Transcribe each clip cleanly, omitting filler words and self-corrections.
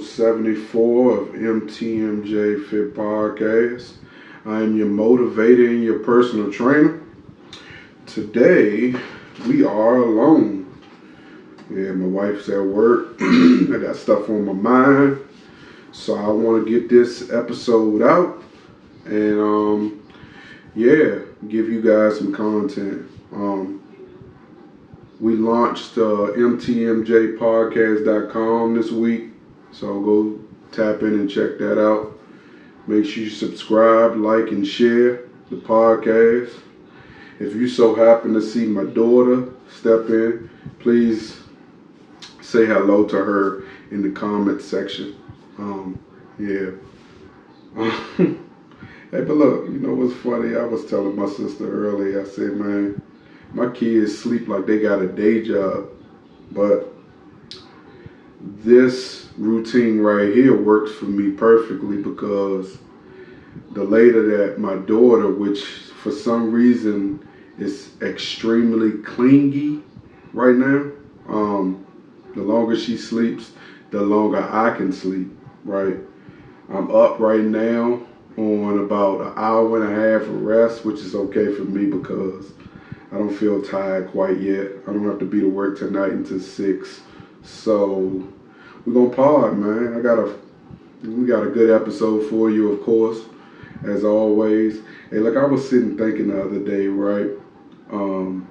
episode 74 of MTMJ Fit Podcast. I am your motivator and your personal trainer. Today, we are alone. Yeah, my wife's at work. I got stuff on my mind. So I want to get this episode out and, give you guys some content. We launched mtmjpodcast.com this week, so go tap in and check that out. Make sure you subscribe, like, and share the podcast. If you so happen to see my daughter step in, please say hello to her in the comment section. Hey, but look, you know what's funny? I was telling my sister earlier, I said, man, my kids sleep like they got a day job, but this routine right here works for me perfectly because the later that my daughter, which for some reason is extremely clingy right now, the longer she sleeps, the longer I can sleep, right? I'm up right now on about an hour and a half of rest, which is okay for me because I don't feel tired quite yet. I don't have to be to work tonight until 6. So we're gonna pod, man. We got a good episode for you, of course, as always. Hey, look, I was sitting thinking the other day, right? You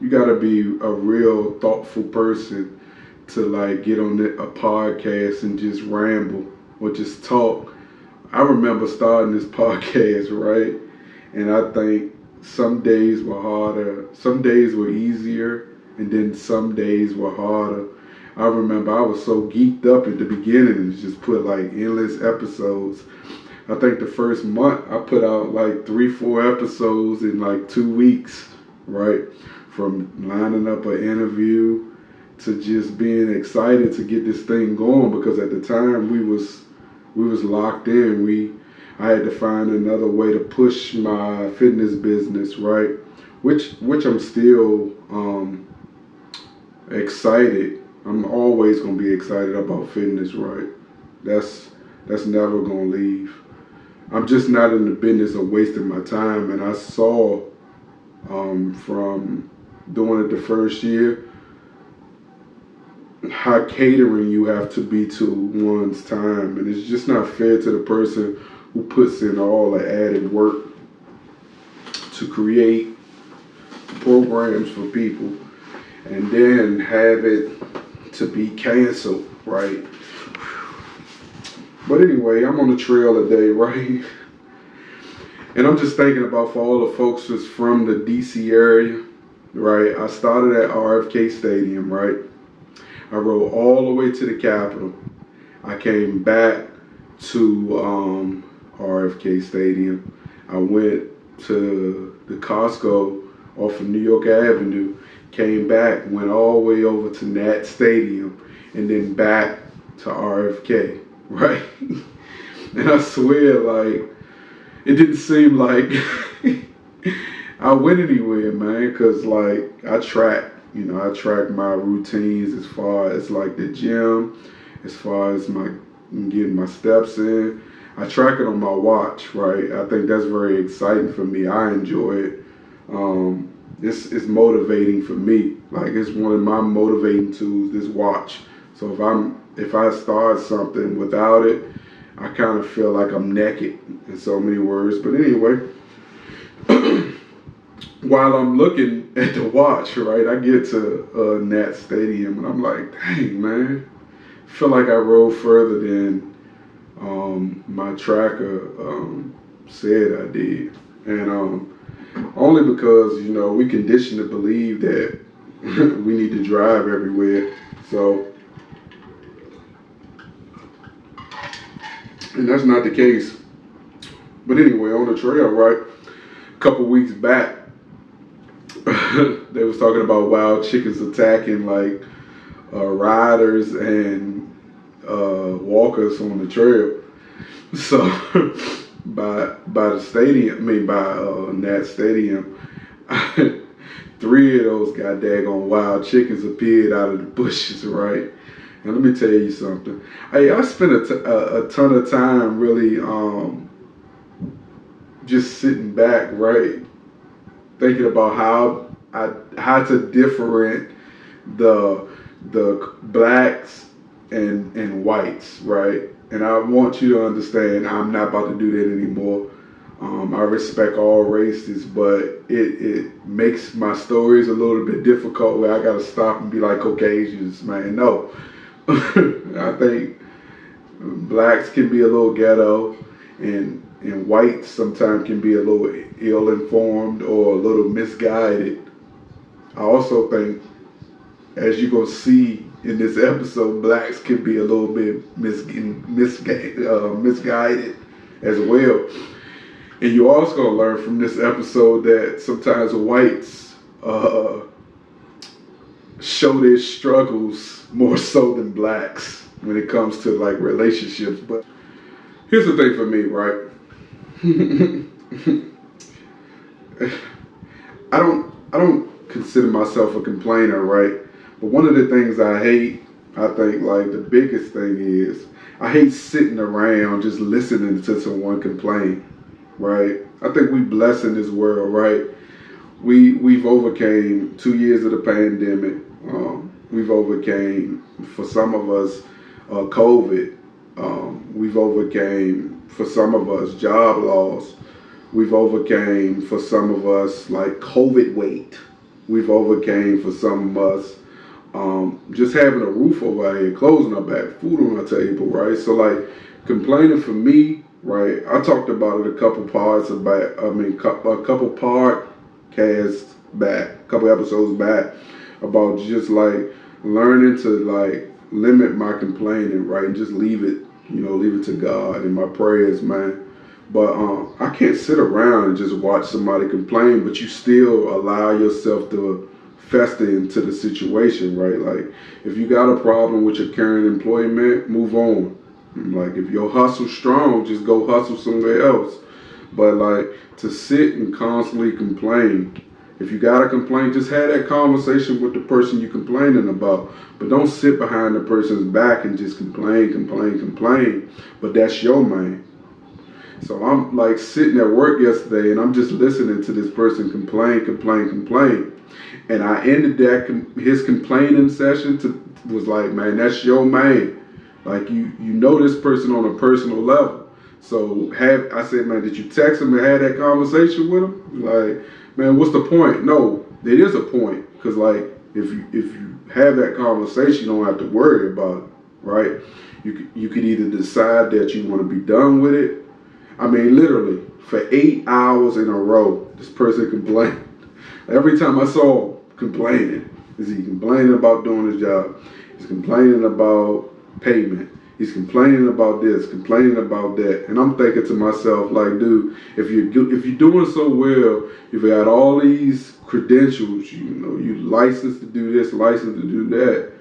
gotta be a real thoughtful person to like get on a podcast and just ramble or just talk. I remember starting this podcast, right? And I think some days were harder, some days were easier, and then some days were harder. I remember I was so geeked up at the beginning and just put like endless episodes. I think the first month I put out like 3-4 episodes in like 2 weeks, right? From lining up an interview to just being excited to get this thing going because at the time we was locked in. I had to find another way to push my fitness business, right? Which I'm still excited. I'm always gonna be excited about fitness, right? That's never gonna leave. I'm just not in the business of wasting my time. And I saw from doing it the first year how catering you have to be to one's time, and it's just not fair to the person who puts in all the added work to create programs for people and then have it to be canceled, right? But anyway, I'm on the trail today, right? And I'm just thinking about for all the folks that's from the DC area, right? I started at RFK Stadium, right? I rode all the way to the Capitol. I came back to RFK Stadium. I went to the Costco off of New York Avenue, came back, went all the way over to Nat Stadium, and then back to RFK, right? And I swear, like, it didn't seem like I went anywhere, man, because, like, I track my routines as far as, like, the gym, as far as my getting my steps in. I track it on my watch, right? I think that's very exciting for me. I enjoy it. It's motivating for me. Like, it's one of my motivating tools, this watch. So if I start something without it, I kind of feel like I'm naked in so many words. But anyway, while I'm looking at the watch, right, I get to Nat Stadium and I'm like, dang, man, I feel like I rode further than my tracker said I did. And only because, you know, we conditioned to believe that we need to drive everywhere. So, and that's not the case. But anyway, on the trail, right, a couple weeks back, they was talking about wild chickens attacking like riders and walkers on the trail. So by the stadium, by Nat Stadium, 3 of those goddamn wild chickens appeared out of the bushes, right? And let me tell you something. Hey, I spent a ton of time really just sitting back, right, thinking about how to different the blacks and whites, right? And I want you to understand, I'm not about to do that anymore. I respect all races, but it makes my stories a little bit difficult where I got to stop and be like, Caucasians, man, no. I think blacks can be a little ghetto, and whites sometimes can be a little ill-informed or a little misguided. I also think, as you're going to see in this episode, blacks can be a little bit misguided as well. And you're also going to learn from this episode that sometimes whites show their struggles more so than blacks when it comes to like relationships. But here's the thing for me, right? I don't consider myself a complainer, right? But one of the things I hate, I think like the biggest thing is I hate sitting around just listening to someone complain, right? I think we blessed in this world, right? We've overcame 2 years of the pandemic. We've overcame, for some of us, COVID. We've overcame, for some of us, job loss. We've overcame, for some of us, like COVID weight. We've overcame, for some of us, just having a roof over our head, clothes on our back, food on our table, right? So like complaining for me, right? I talked about it a couple podcasts back, a couple episodes back, about just like learning to like limit my complaining, right? And just leave it to God and my prayers, man. But I can't sit around and just watch somebody complain, but you still allow yourself to fester into the situation, right? Like if you got a problem with your current employment, move on. Like if your hustle's strong, just go hustle somewhere else. But like to sit and constantly complain, if you got to complain, just have that conversation with the person you're complaining about. But don't sit behind the person's back and just complain. But that's your man. So I'm like sitting at work yesterday and I'm just listening to this person complain. And I ended his complaining session was like, man, that's your man. Like you know this person on a personal level. So I said, man, did you text him and have that conversation with him? Like, man, what's the point? No, there is a point. Because like if you have that conversation, you don't have to worry about it, right? You could either decide that you want to be done with it. I mean, literally, for 8 hours in a row, this person complained. Every time I saw him complaining, is he complaining about doing his job? He's complaining about payment. He's complaining about this, complaining about that. And I'm thinking to myself, like, dude, if you're doing so well, you've got all these credentials, you licensed to do this, licensed to do that.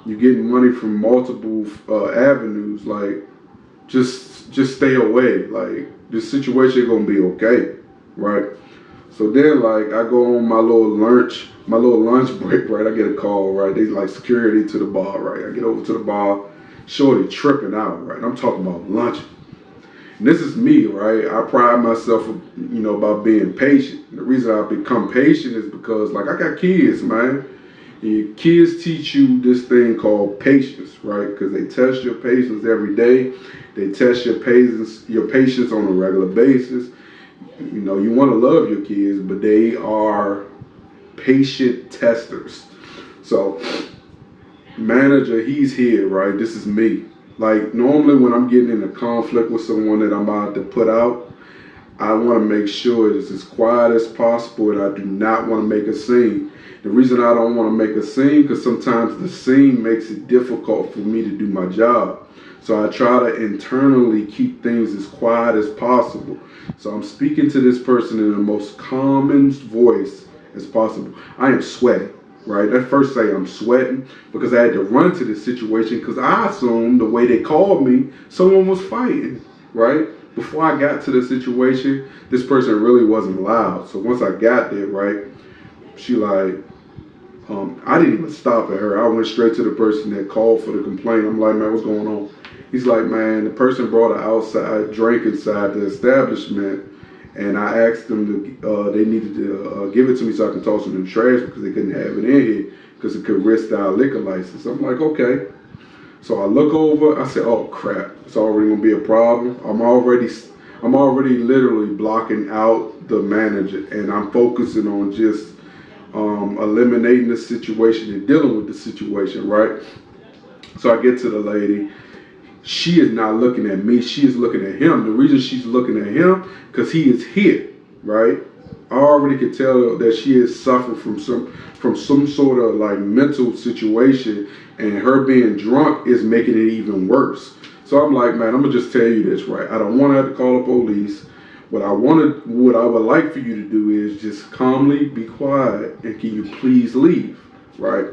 You're getting money from multiple avenues. Like, just stay away. Like, this situation is gonna be okay, right? So then, like, I go on my little lunch break, right? I get a call, right? They like security to the bar, right? I get over to the bar, shorty tripping out, right? I'm talking about lunch. And this is me, right? I pride myself, about being patient. The reason I become patient is because, like, I got kids, man. And kids teach you this thing called patience, right? Because they test your patience every day. They test your patience on a regular basis. You want to love your kids, but they are patient testers. So, manager, he's here, right? This is me. Like, normally when I'm getting in a conflict with someone that I'm about to put out, I want to make sure it's as quiet as possible, and I do not want to make a scene. The reason I don't want to make a scene, because sometimes the scene makes it difficult for me to do my job. So I try to internally keep things as quiet as possible. So I'm speaking to this person in the most calming voice as possible. I am sweating, right? At first say I'm sweating because I had to run to this situation because I assumed the way they called me, someone was fighting, right? Before I got to the situation, this person really wasn't loud. So once I got there, right, she like, I didn't even stop at her. I went straight to the person that called for the complaint. I'm like, man, what's going on? He's like, man, the person brought an outside drink inside the establishment, and I asked them to, they needed to give it to me so I can toss it in the trash because they couldn't have it in here because it could risk our liquor license. I'm like, okay. So I look over. I said, oh crap, it's already gonna be a problem. I'm already literally blocking out the manager, and I'm focusing on just eliminating the situation and dealing with the situation, right? So I get to the lady. She is not looking at me. She is looking at him. The reason she's looking at him, because he is here, right? I already could tell that she is suffering from some sort of like mental situation, and her being drunk is making it even worse. So I'm like, man, I'm gonna just tell you this, right? I don't want to have to call the police. What I would like for you to do is just calmly be quiet and can you please leave, right?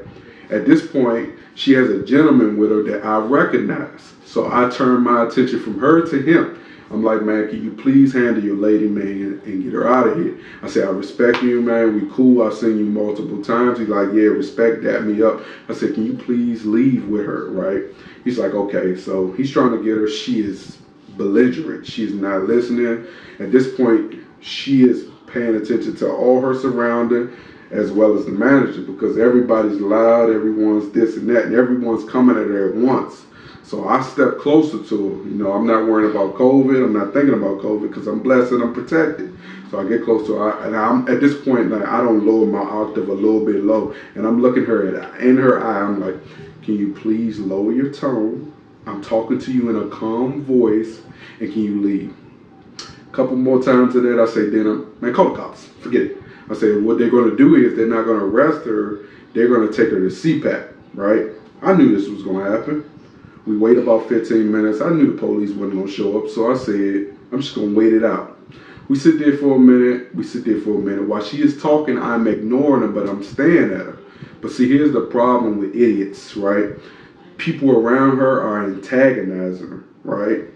At this point, she has a gentleman with her that I recognize. So I turn my attention from her to him. I'm like, man, can you please handle your lady, man, and get her out of here? I said, I respect you, man. We cool. I've seen you multiple times. He's like, yeah, respect that me up. I said, can you please leave with her, right? He's like, okay. So he's trying to get her. She is belligerent. She's not listening. At this point, she is paying attention to all her surrounding as well as the manager because everybody's loud, everyone's this and that, and everyone's coming at her at once. So I step closer to her. You know, I'm not worrying about COVID. I'm not thinking about COVID because I'm blessed and I'm protected. So I get close to her, and I'm at this point, like, I don't lower my octave a little bit low, and I'm looking her in her eye. I'm like, can you please lower your tone? I'm talking to you in a calm voice, and can you leave? A couple more times of that, I say, then, man, call the cops. Forget it. I say, what they're going to do is they're not going to arrest her. They're going to take her to CPAP, right? I knew this was going to happen. We wait about 15 minutes. I knew the police wasn't going to show up, so I said, I'm just going to wait it out. We sit there for a minute. While she is talking, I'm ignoring her, but I'm staring at her. But see, here's the problem with idiots, right? People around her are antagonizing her, right?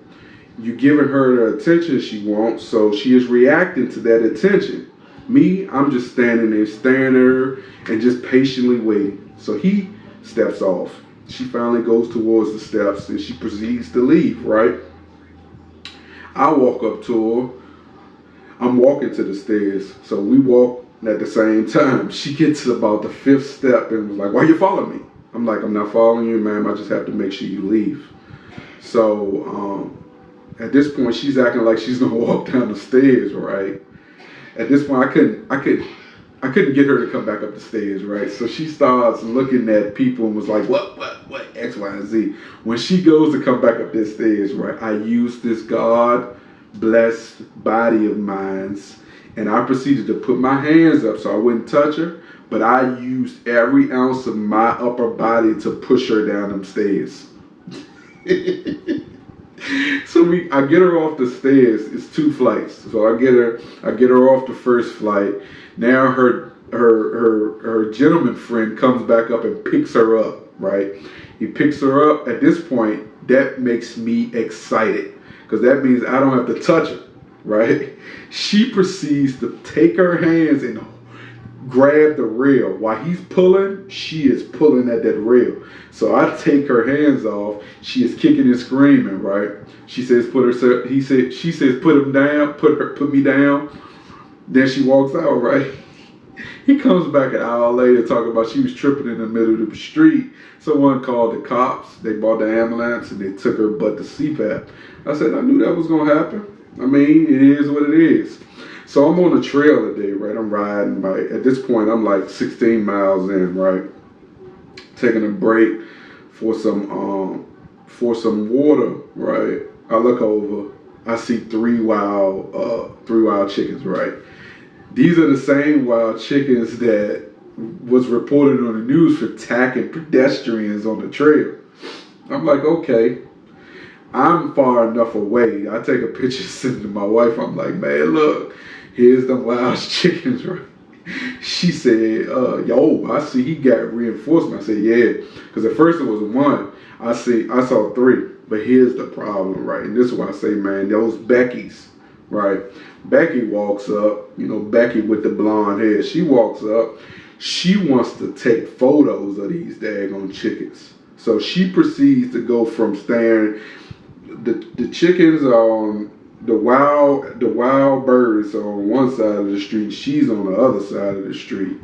You're giving her the attention she wants, so she is reacting to that attention. Me, I'm just standing there staring at her and just patiently waiting. So he steps off. She finally goes towards the steps and she proceeds to leave, right? I walk up to her. I'm walking to the stairs. So we walk at the same time. She gets to about the 5th step and was like, why you following me? I'm like, I'm not following you, ma'am. I just have to make sure you leave. So at this point, she's acting like she's gonna walk down the stairs, right? At this point, I couldn't get her to come back up the stairs, right? So she starts looking at people and was like, what, X, Y, and Z. When she goes to come back up the stairs, right, I used this God-blessed body of mine, and I proceeded to put my hands up so I wouldn't touch her, but I used every ounce of my upper body to push her down them stairs. So I get her off the stairs. It's 2 flights. So I get her off the first flight. Now her gentleman friend comes back up and picks her up, right? He picks her up. At this point, that makes me excited because that means I don't have to touch her, right? She proceeds to take her hands and grab the rail. While he's pulling, she is pulling at that rail. So I take her hands off. She is kicking and screaming, right? She says, she says, put him down, put me down. Then she walks out, right? He comes back an hour later talking about she was tripping in the middle of the street. Someone called the cops. They brought the ambulance and they took her butt to CPAP. I said, I knew that was going to happen. I mean, it is what it is. So I'm on the trail today, right? I'm riding, right? At this point, I'm like 16 miles in, right? Taking a break for some water, right? I look over, I see three wild chickens, right? These are the same wild chickens that was reported on the news for attacking pedestrians on the trail. I'm like, okay. I'm far enough away. I take a picture, send it to my wife. I'm like, man, look, here's the wild chickens, right? She said, yo, I see he got reinforcement. I said, yeah, because at first it was one. I saw three, but here's the problem, right? And this is why I say, man, those Becky's, right? Becky walks up, Becky with the blonde hair. She walks up. She wants to take photos of these daggone chickens. So she proceeds to go from staring. The chickens are on the wild birds are on one side of the street. She's on the other side of the street.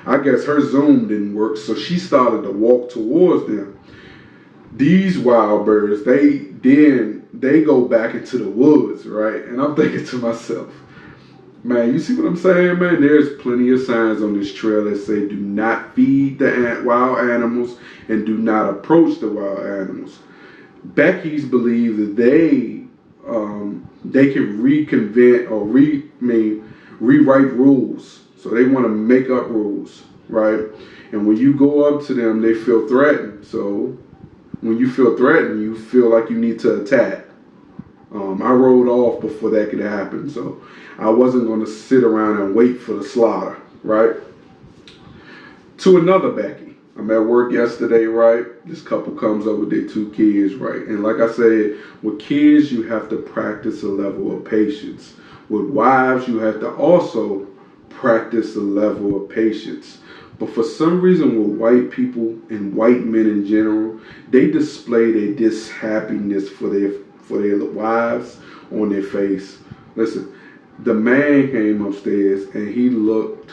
I guess her Zoom didn't work, so she started to walk towards them. These wild birds, they go back into the woods, right? And I'm thinking to myself, man, you see what I'm saying, man? There's plenty of signs on this trail that say do not feed the wild animals and do not approach the wild animals. Becky's believe that they can reconvent or rewrite rules. So they want to make up rules, right? And when you go up to them, they feel threatened. So when you feel threatened, you feel like you need to attack. I rolled off before that could happen, so I wasn't going to sit around and wait for the slaughter, right? To another Becky. I'm at work yesterday, right? This couple comes up with their 2 kids, right? And like I said, with kids, you have to practice a level of patience. With wives, you have to also practice a level of patience. But for some reason, with white people and white men in general, they display their dishappiness for their wives on their face. Listen, the man came upstairs and he looked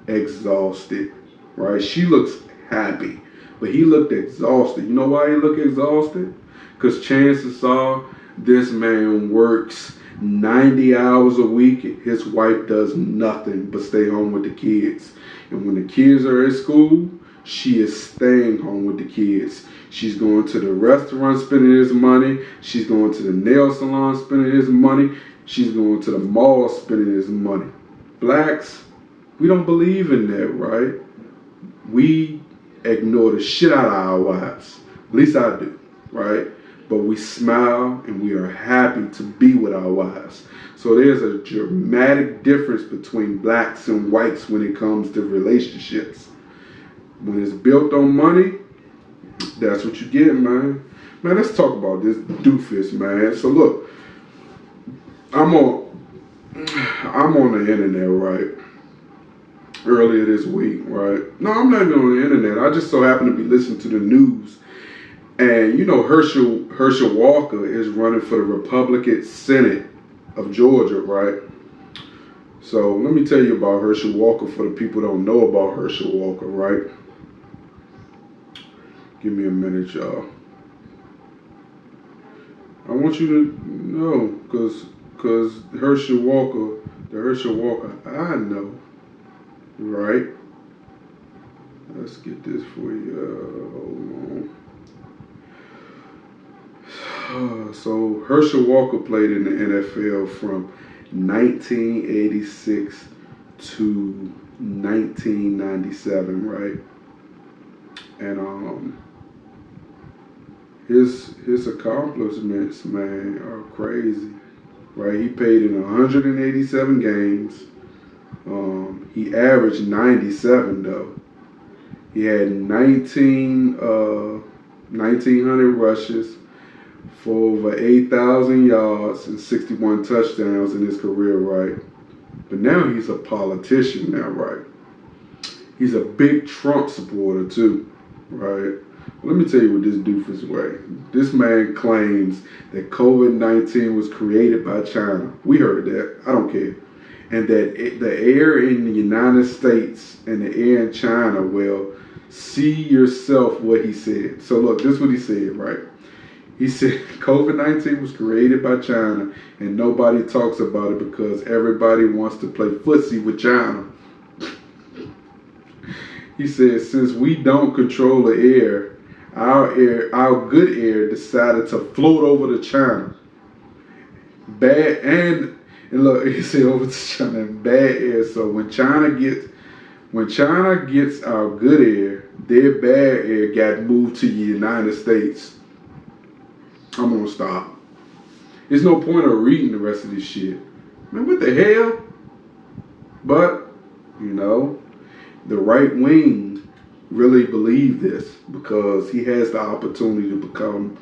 exhausted, right? She looks happy, but he looked exhausted. You know why he looked exhausted? Because chances are this man works 90 hours a week. His wife does nothing but stay home with the kids. And when the kids are at school, she is staying home with the kids. She's going to the restaurant spending his money. She's going to the nail salon spending his money. She's going to the mall spending his money. Blacks, we don't believe in that, right? We ignore the shit out of our wives. At least I do, right? But we smile and we are happy to be with our wives. So there's a dramatic difference between blacks and whites when it comes to relationships. When it's built on money, that's what you get, man. Man, let's talk about this doofus, man. So look, I'm on the internet, right? Earlier this week, right? No, I'm not even on the internet. I just so happen to be listening to the news. And you know Herschel Walker is running for the Republican Senate of Georgia, right? So let me tell you about Herschel Walker for the people who don't know about Herschel Walker, right? Give me a minute, y'all. I want you to know, because Herschel Walker, the Herschel Walker I know, right? Let's get this for you. Hold on. So Herschel Walker played in the NFL from 1986 to 1997, right? And his accomplishments, man, are crazy, right? He played in 187 games. He averaged 97 though. He had 1,900 rushes for over 8,000 yards and 61 touchdowns in his career, right? But now he's a politician now, right? He's a big Trump supporter too, right? Let me tell you what this doofus way. This man claims that COVID-19 was created by China. We heard that. I don't care. And that the air in the United States and the air in China, well, see yourself what he said. So look, this is what he said, right? He said COVID-19 was created by China and nobody talks about it because everybody wants to play footsie with China. He said, since we don't control the air, our good air decided to float over to China. Bad and look, he said over to China and bad air. So when China gets our good air, their bad air got moved to the United States. I'm gonna stop. There's no point of reading the rest of this shit. Man, what the hell? But, you know, the right wing really believe this because he has the opportunity to become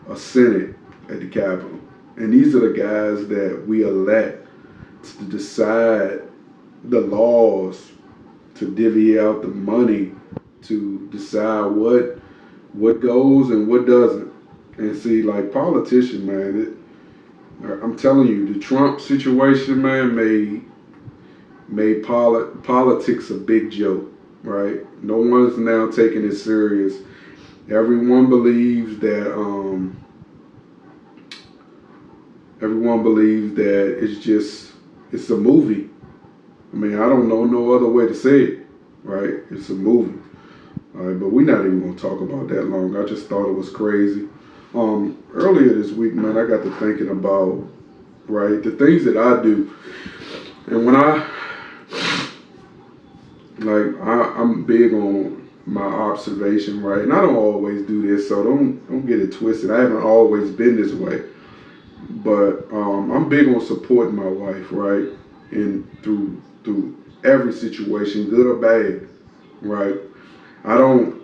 a Senate at the Capitol. And these are the guys that we elect to decide the laws to divvy out the money to decide what goes and what doesn't. And see, like politician, man, I'm telling you, the Trump situation, man, made politics a big joke, right? No one's now taking it serious. Everyone believes that it's a movie. I mean, I don't know no other way to say it, right? It's a movie. All right, but we're not even gonna talk about that long. I just thought it was crazy. Earlier this week, man, I got to thinking about, right, the things that I do. And when I'm big on my observation, right? And I don't always do this, so don't get it twisted. I haven't always been this way. But I'm big on supporting my wife, right? And through every situation, good or bad, right? I don't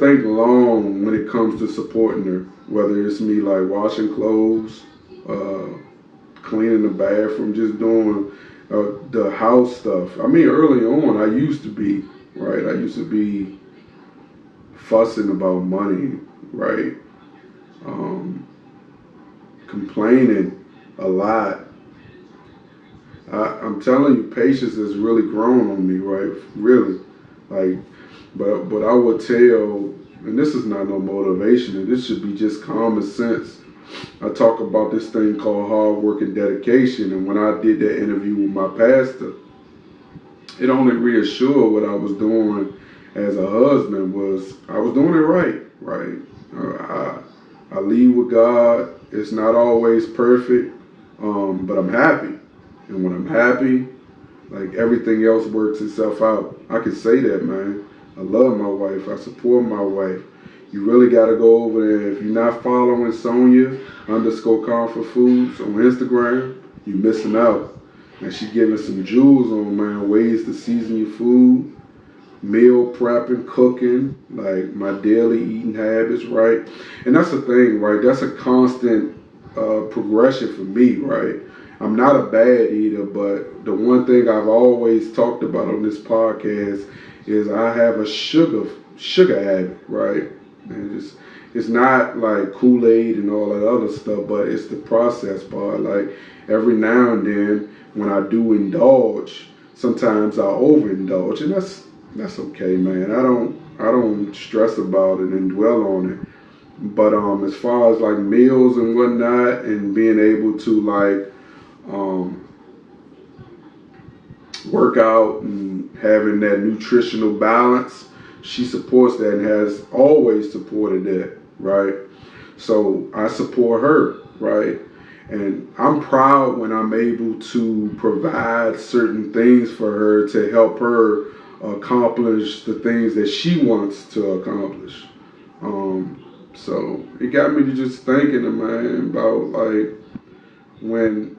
think long when it comes to supporting her, whether it's me like washing clothes, cleaning the bathroom, just doing the house stuff. I mean, early on, I used to be, right? I used to be fussing about money, right? Complaining a lot. I'm telling you, patience has really grown on me, right? Really. Like, but I would tell, and this is not no motivation, and this should be just common sense. I talk about this thing called hard work and dedication, and when I did that interview with my pastor, it only reassured what I was doing as a husband was I was doing it right, right? I lead with God. It's not always perfect, but I'm happy, and when I'm happy, like everything else works itself out. I can say that, man. I love my wife. I support my wife. You really got to go over there. If you're not following Sonia_Comfort Foods on Instagram, you're missing out. And she giving some jewels on, man, ways to season your food, meal prepping, cooking, like my daily eating habits, right? And that's the thing, right? That's a constant progression for me, right? I'm not a bad eater, but the one thing I've always talked about on this podcast is I have a sugar habit, right? And it's not like Kool-Aid and all that other stuff, but it's the process part. Like every now and then when I do indulge, sometimes I overindulge, and that's okay, man. I don't stress about it and dwell on it. But as far as like meals and whatnot, and being able to like work out and having that nutritional balance, she supports that and has always supported that, right? So I support her, right? And I'm proud when I'm able to provide certain things for her to help her accomplish the things that she wants to accomplish. So it got me to just thinking, man, about like when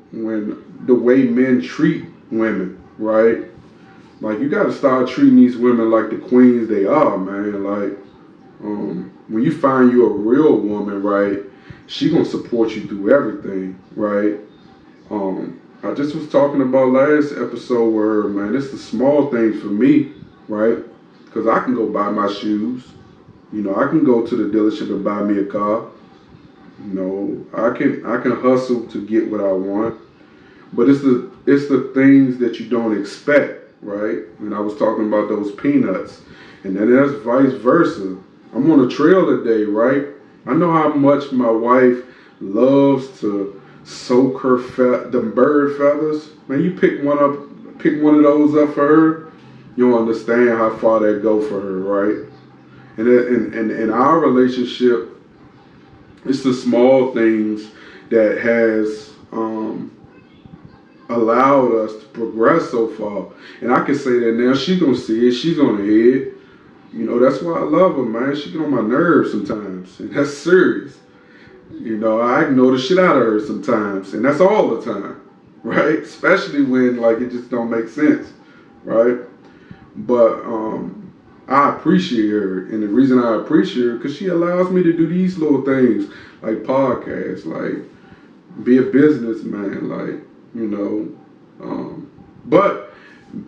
the way men treat women, right? Like you got to start treating these women like the queens they are, man. Like when you find you a real woman, right, she gonna support you through everything, right? I just was talking about last episode where, man, it's the small things for me, right? Because I can go buy my shoes. You know, I can go to the dealership and buy me a car. You know, I can hustle to get what I want. But it's the things that you don't expect, right? And I was talking about those peanuts. And then that's vice versa. I'm on a trail today, right? I know how much my wife loves to soak her them bird feathers. Man, you pick one of those up for her, you'll understand how far that go for her, right? And in our relationship, it's the small things that has allowed us to progress so far. And I can say that now. She's gonna see it. She's gonna hear it. You know, that's why I love her, man. She get on my nerves sometimes, and that's serious. You know, I ignore the shit out of her sometimes, and that's all the time, right? Especially when like it just don't make sense, right? But I appreciate her, and the reason I appreciate her because she allows me to do these little things like podcasts, like be a businessman, like, you know. But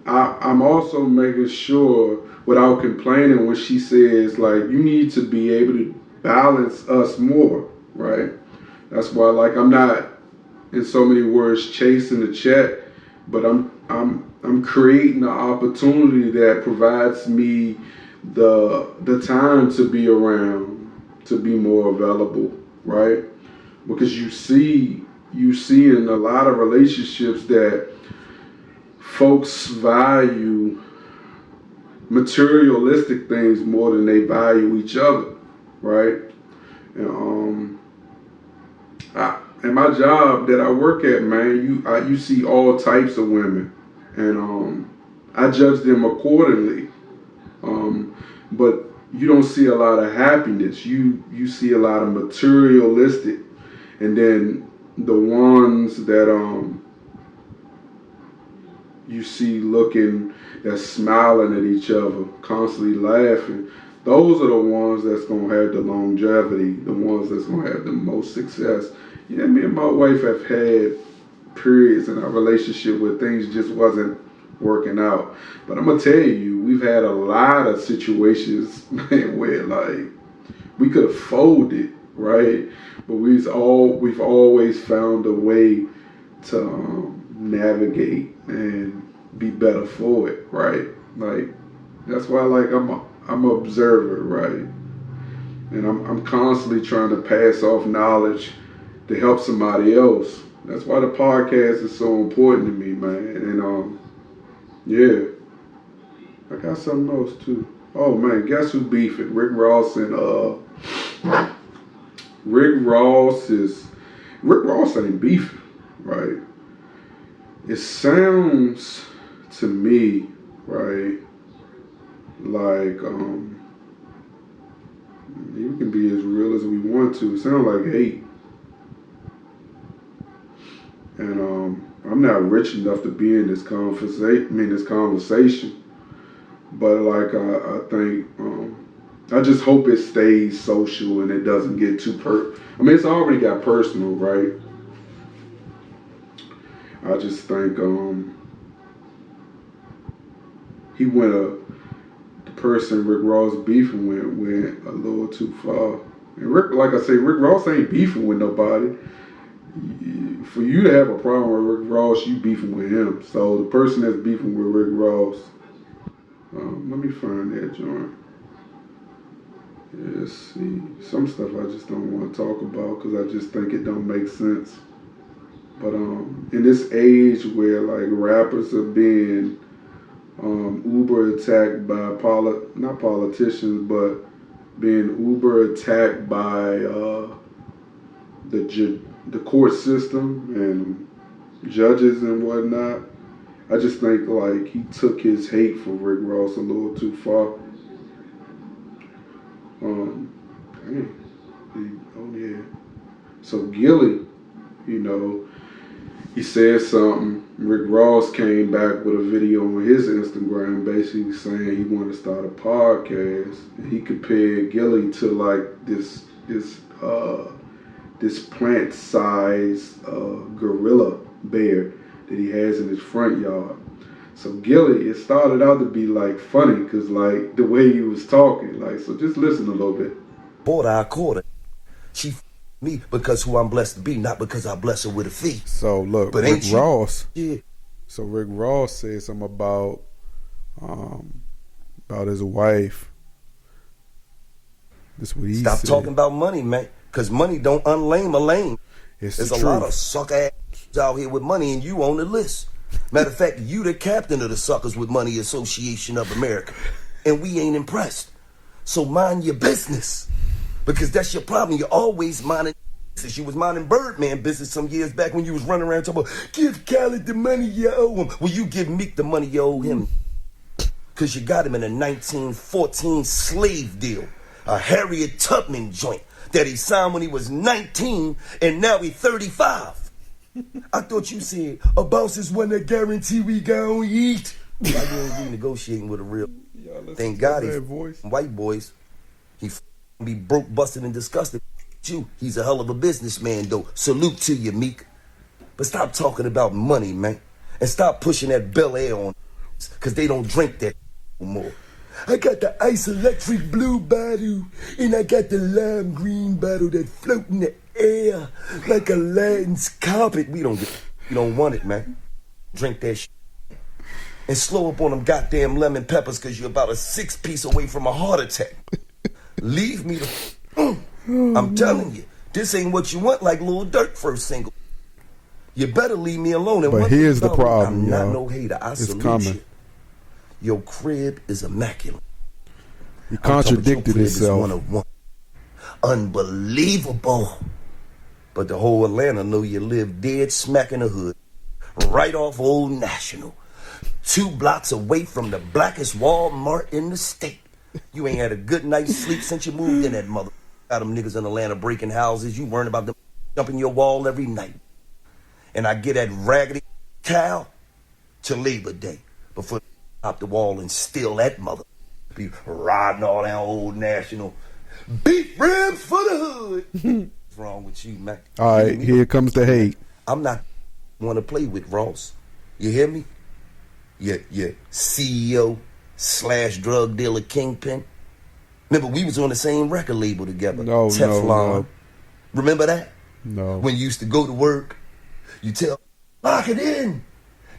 I'm also making sure, without complaining, when she says like you need to be able to balance us more, right? That's why, like, I'm not, in so many words, chasing the check, but I'm creating an opportunity that provides me the time to be around, to be more available, right? Because you see in a lot of relationships that folks value materialistic things more than they value each other, right? And in my job that I work at, man, you see all types of women, and I judge them accordingly. But you don't see a lot of happiness. You see a lot of materialistic, and then the ones that you see looking, that's smiling at each other, constantly laughing. Those are the ones that's gonna have the longevity, the ones that's gonna have the most success. Yeah, me and my wife have had periods in our relationship where things just wasn't working out. But I'm gonna tell you, we've had a lot of situations, man, where like we could have folded, right? But we've always found a way to navigate and be better for it, right? Like that's why, like, I'm an observer, right? And I'm constantly trying to pass off knowledge to help somebody else. That's why the podcast is so important to me, man. And yeah, I got something else too. Oh man, guess who beefing? Rick Ross ain't beefing, right? It sounds to me, right, like we can be as real as we want to. It sounds like hate. And I'm not rich enough to be in this conversation. But like I think I just hope it stays social and it doesn't get too it's already got personal, right? I just think the person Rick Ross beefing with went a little too far. And Rick Ross ain't beefing with nobody. For you to have a problem with Rick Ross, you beefing with him. So the person that's beefing with Rick Ross, let me find that joint. Yeah, see, some stuff I just don't want to talk about because I just think it don't make sense. But in this age where like rappers are being uber attacked by not politicians, but being uber attacked by the court system and judges and whatnot, I just think like he took his hate for Rick Ross a little too far. So Gillie, he said something. Rick Ross came back with a video on his Instagram basically saying he wanted to start a podcast. And he compared Gillie to like this plant-sized gorilla bear that he has in his front yard. So Gillie, it started out to be like funny because like the way he was talking, like, so just listen a little bit. Quarter. She me because who I'm blessed to be, not because I bless her with a fee. So look, but Rick Ross. Yeah. So Rick Ross said something about his wife. This is what he Stop said. talking about money, man, because money don't unlame a lame. There's a lot of suck ass out here with money, and you on the list. Matter of fact, you the captain of the Suckers with Money Association of America, and we ain't impressed. So mind your business, because that's your problem. You're always minding business. You was minding Birdman business some years back when you was running around talking about, give Khaled the money you owe him. Well, you give Meek the money you owe him, because you got him in a 1914 slave deal, a Harriet Tubman joint that he signed when he was 19, and now he's 35. I thought you said a boss is one that guarantee we gon' eat. Why you ain't renegotiating with a real? Thank God he's white boys. He be broke, busted, and disgusted. You, he's a hell of a businessman though. Salute to you, Meek. But stop talking about money, man, and stop pushing that Bel Air on. because they don't drink that no more. I got the ice electric blue bottle, and I got the lime green bottle that float in the air like Aladdin's carpet. We don't want it, man. Drink that shit. And slow up on them goddamn lemon peppers, because you're about a 6-piece away from a heart attack. Leave me the... I'm telling you, this ain't what you want like Lil Durk first single. You better leave me alone. And but here's the problem, I'm not yo. no hater. I it's salute coming. you. Your crib is immaculate. You contradicted yourself. One of one. Unbelievable. But the whole Atlanta know you live dead smack in the hood. Right off Old National. 2 blocks away from the blackest Walmart in the state. You ain't had a good night's sleep since you moved in that mother. Got them niggas in Atlanta breaking houses. You worrying about them jumping your wall every night. And I get that raggedy cow to Labor Day before they hop the wall and steal that mother. Be riding all down Old National. Beef ribs for the hood. What's wrong with you, man? All right, here comes the hate. I'm not want to play with Ross. You hear me? Your CEO / drug dealer kingpin. Remember, we was on the same record label together. No, Teflon. no. Remember that? No. When you used to go to work, you tell, lock it in.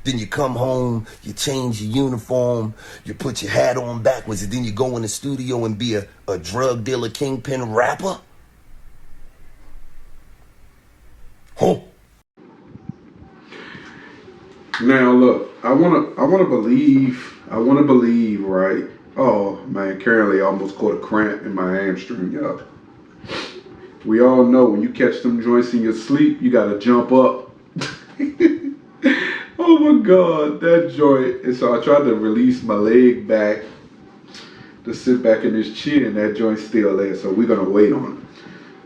Then you come home, you change your uniform, you put your hat on backwards, and then you go in the studio and be a drug dealer kingpin rapper? Huh. Now look, I wanna believe, right? Oh man, currently I almost caught a cramp in my hamstring, y'all. We all know when you catch them joints in your sleep, you gotta jump up. Oh my God, that joint. And so I tried to release my leg back to sit back in this chair, and that joint's still there. So we're gonna wait on it.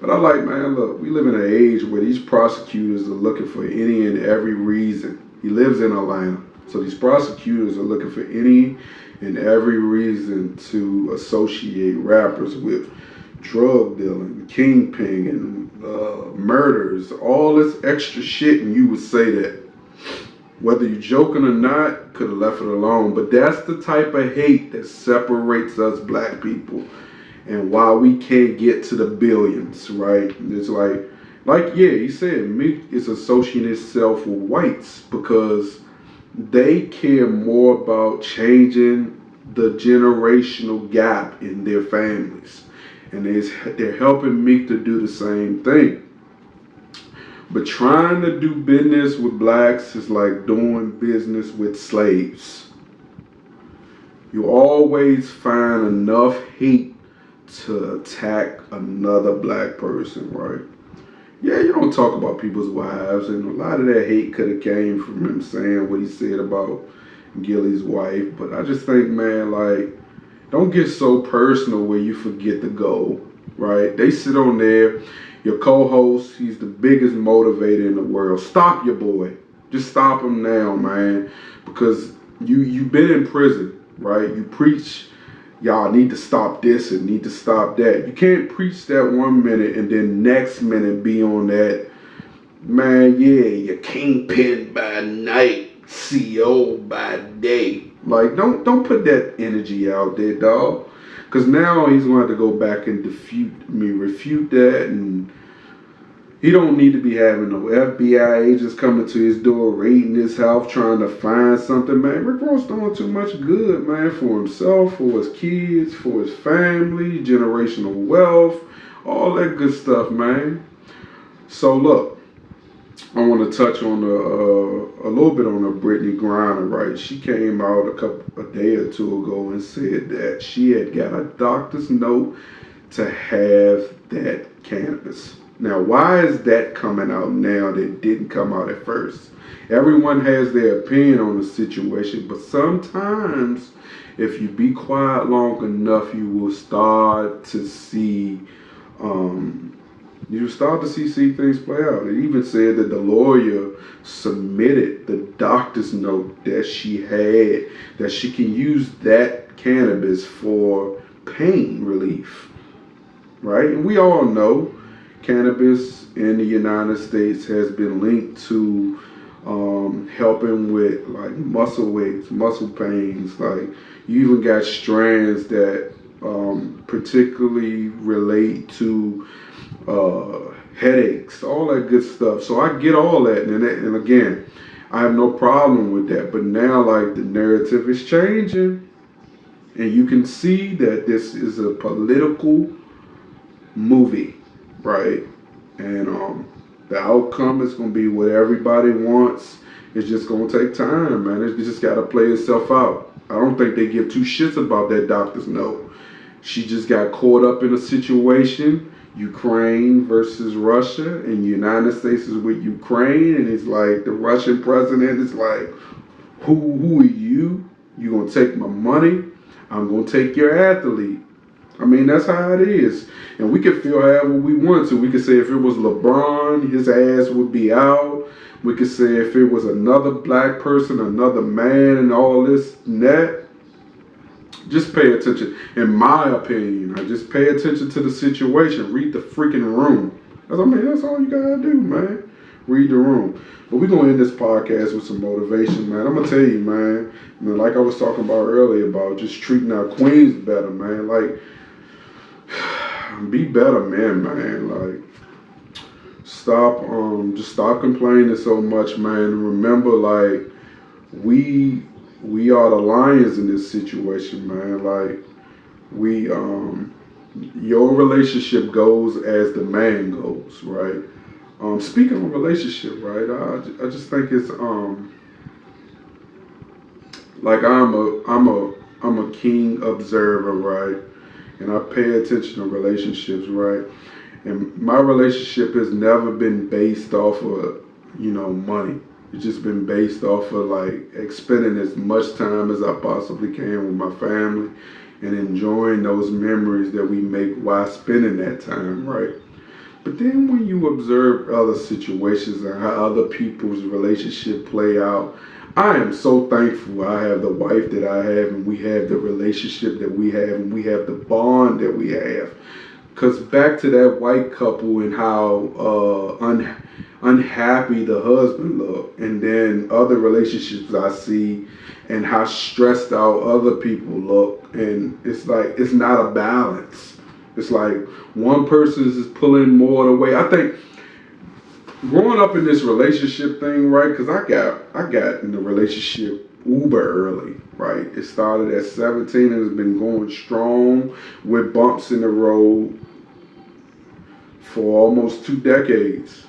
But I like, man, look, we live in an age where these prosecutors are looking for any and every reason. He lives in Atlanta. So these prosecutors are looking for any and every reason to associate rappers with drug dealing, kingpin, and murders, all this extra shit, and you would say that. Whether you're joking or not, could have left it alone. But that's the type of hate that separates us black people and why we can't get to the billions, right? It's like yeah, he said, Meek is associating itself with whites because they care more about changing the generational gap in their families. And they're helping Meek to do the same thing. But trying to do business with blacks is like doing business with slaves. You always find enough hate to attack another black person, right? Yeah, you don't talk about people's wives, and a lot of that hate could have came from him saying what he said about Gillie's wife. But I just think, man, like, don't get so personal where you forget the goal, right? They sit on there. Your co-host, he's the biggest motivator in the world. Stop your boy. Just stop him now, man. Because you've been in prison, right? You preach, y'all need to stop this and need to stop that. You can't preach that 1 minute and then next minute be on that, man, yeah, you're kingpin by night, CEO by day. Like, don't put that energy out there, dog. Because now he's going to have to go back and refute that, and he don't need to be having no FBI agents coming to his door, raiding his house, trying to find something, man. Rick Ross doing too much good, man, for himself, for his kids, for his family, generational wealth, all that good stuff, man. So look, I want to touch on a little bit on Brittney Griner, right? She came out a day or two ago and said that she had got a doctor's note to have that cannabis. Now, why is that coming out now that didn't come out at first? Everyone has their opinion on the situation, but sometimes if you be quiet long enough, you will start to see see things play out. It even said that the lawyer submitted the doctor's note that she had, that she can use that cannabis for pain relief, right? And we all know cannabis in the United States has been linked to helping with like muscle weights, muscle pains. Like you even got strands that particularly relate to headaches, all that good stuff. So I get all that, and again, I have no problem with that. But now, like the narrative is changing, and you can see that this is a political movie, right? And the outcome is going to be what everybody wants. It's just going to take time, man. It just got to play itself out. I don't think they give two shits about that doctor's note. She just got caught up in a situation, Ukraine versus Russia, and the United States is with Ukraine, and it's like the Russian president is like, who are you? You gonna take my money? I'm gonna take your athlete. I mean, that's how it is. And we can feel however we want to. We could say if it was LeBron, his ass would be out. We could say if it was another black person, another man, and all this and that. Just pay attention. In my opinion, I just pay attention to the situation. Read the freaking room. That's all you gotta do, man. Read the room. But we're gonna end this podcast with some motivation, man. I'm gonna tell you, man. Like I was talking about earlier about just treating our queens better, man. Like, be better men, man. Like, just stop complaining so much, man. Remember, like, we are the lions in this situation, man. Like, your relationship goes as the man goes, right? Speaking of relationship, right? I just think it's like I'm a keen observer, right? And I pay attention to relationships, right? And my relationship has never been based off of, money. It's just been based off of like spending as much time as I possibly can with my family and enjoying those memories that we make while spending that time, right? But then when you observe other situations and how other people's relationship play out, I am so thankful I have the wife that I have, and we have the relationship that we have, and we have the bond that we have. Because back to that white couple and how unhappy the husband looked, and then other relationships I see and how stressed out other people look, and it's like it's not a balance. It's like one person is pulling more away. I think growing up in this relationship thing, right? Because I got in the relationship uber early, right? It started at 17 and has been going strong with bumps in the road for almost 2 decades.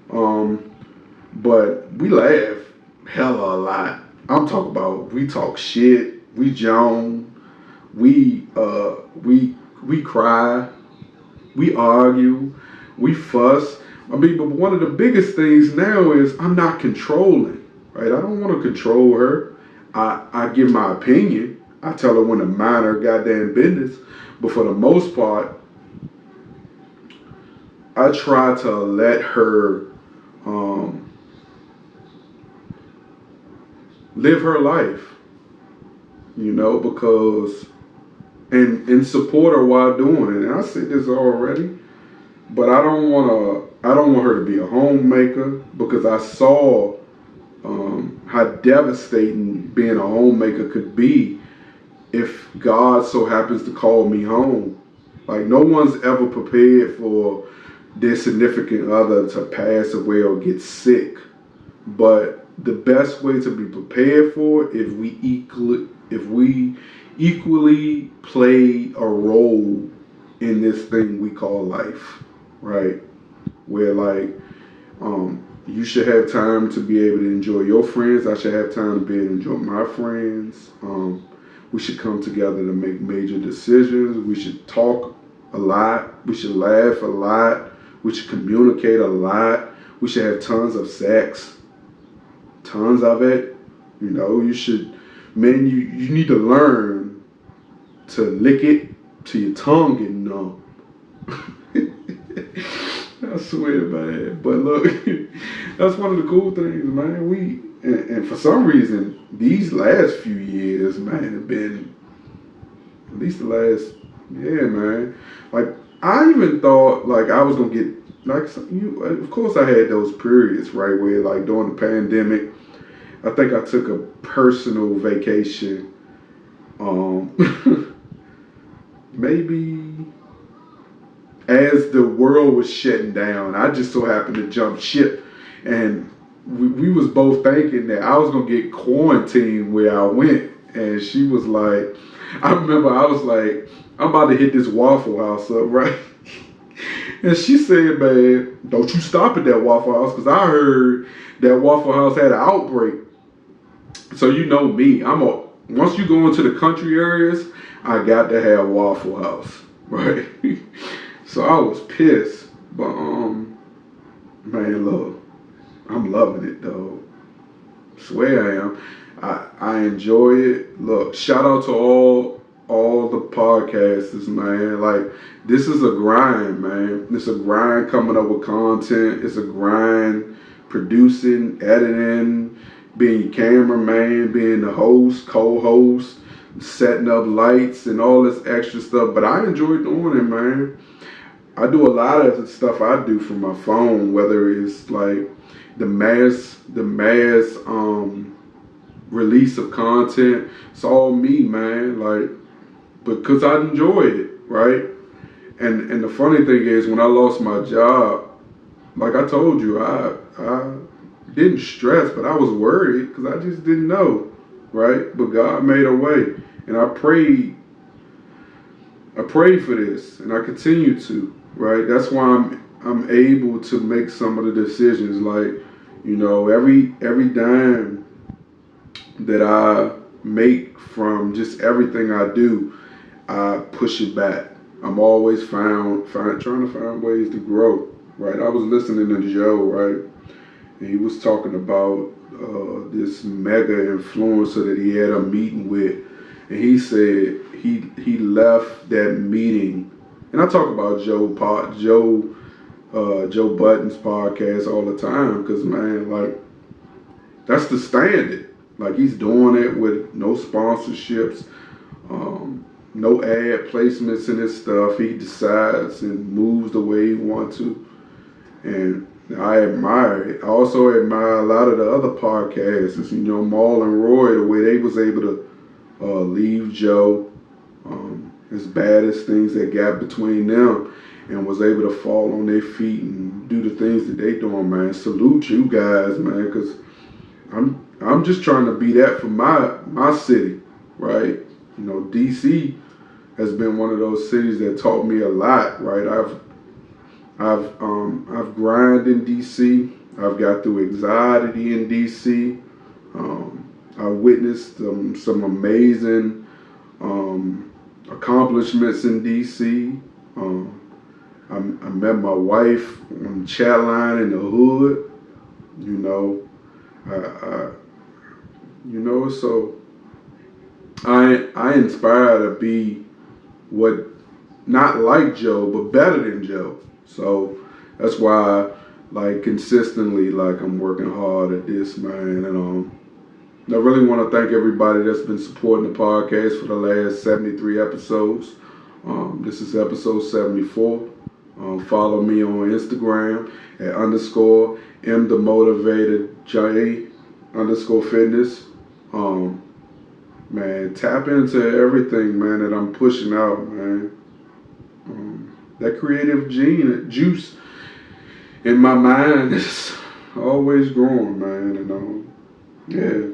But we laugh hella a lot. I'm talking about we talk shit, we joan, we cry, we argue, we fuss. I mean, but one of the biggest things now is I'm not controlling, right? I don't want to control her. I give my opinion. I tell her when to mind her goddamn business. But for the most part, I try to let her live her life, because and support her while doing it. And I said this already, but I don't want her to be a homemaker, because I saw how devastating being a homemaker could be if God so happens to call me home. Like, no one's ever prepared for their significant other to pass away or get sick. But the best way to be prepared for if we equally play a role in this thing we call life, right? Where like you should have time to be able to enjoy your friends. I should have time to be able to enjoy my friends. We should come together to make major decisions. We should talk a lot. We should laugh a lot. We should communicate a lot. We should have tons of sex. Tons of it. You should, men, you need to learn to lick it till your tongue get numb. I swear, man. But look, that's one of the cool things, man. And for some reason, these last few years, man, have been, at least the last, yeah, man. Like, I even thought, like, I was going to get like you, of course, I had those periods, right, where like during the pandemic, I think I took a personal vacation. Maybe as the world was shutting down, I just so happened to jump ship, and we was both thinking that I was gonna get quarantined where I went, and she was like, I remember I was like, I'm about to hit this Waffle House up, right? And she said, man, don't you stop at that Waffle House, because I heard that Waffle House had an outbreak. So you know me, once you go into the country areas, I got to have Waffle House, right? So I was pissed, but man, look, I'm loving it though. Swear I am. I enjoy it. Look, shout out to all the podcasters, man. Like, this is a grind, man. It's a grind coming up with content. It's a grind producing, editing, being cameraman, being the host, co-host, setting up lights and all this extra stuff. But I enjoy doing it, man. I do a lot of the stuff I do from my phone, whether it's like the mass release of content. It's all me, man. Like, because I enjoy it, right? And the funny thing is, when I lost my job, like I told you, I didn't stress, but I was worried because I just didn't know, right? But God made a way, and I prayed for this, and I continue to, right? That's why I'm able to make some of the decisions, like, you know, every dime that I make from just everything I do, I push it back. I'm always trying to find ways to grow, right? I was listening to Joe, right? And he was talking about this mega influencer that he had a meeting with. And he said he left that meeting. And I talk about Joe Budden's podcast all the time, because, man, like, that's the standard. Like, he's doing it with no sponsorships, no ad placements in his stuff. He decides and moves the way he wants to. And I admire it. I also admire a lot of the other podcasters, you know, Maul and Roy, the way they was able to leave Joe, as bad as things that got between them, and was able to fall on their feet and do the things that they doing, man. Salute you guys, man, because I'm just trying to be that for my city, right? You know, DC has been one of those cities that taught me a lot, right? I've grinded in DC. I've got through anxiety in DC. I witnessed some amazing accomplishments in DC. I met my wife on the chat line in the hood. You know, so I inspire to be what, not like Joe, but better than Joe. So that's why, like, consistently, like, I'm working hard at this, man. And I really want to thank everybody that's been supporting the podcast for the last 73 episodes. This is episode 74. Follow me on Instagram at _MTheMotivatedJ_fitness. Man, tap into everything, man, that I'm pushing out, man. That creative juice in my mind is always growing, man. And yeah,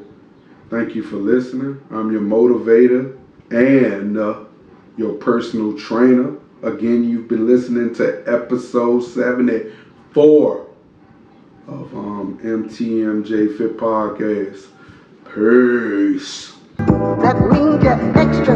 thank you for listening. I'm your motivator and your personal trainer. Again, you've been listening to episode 74 of MTMJ Fit Podcast. Peace. That means you're extra.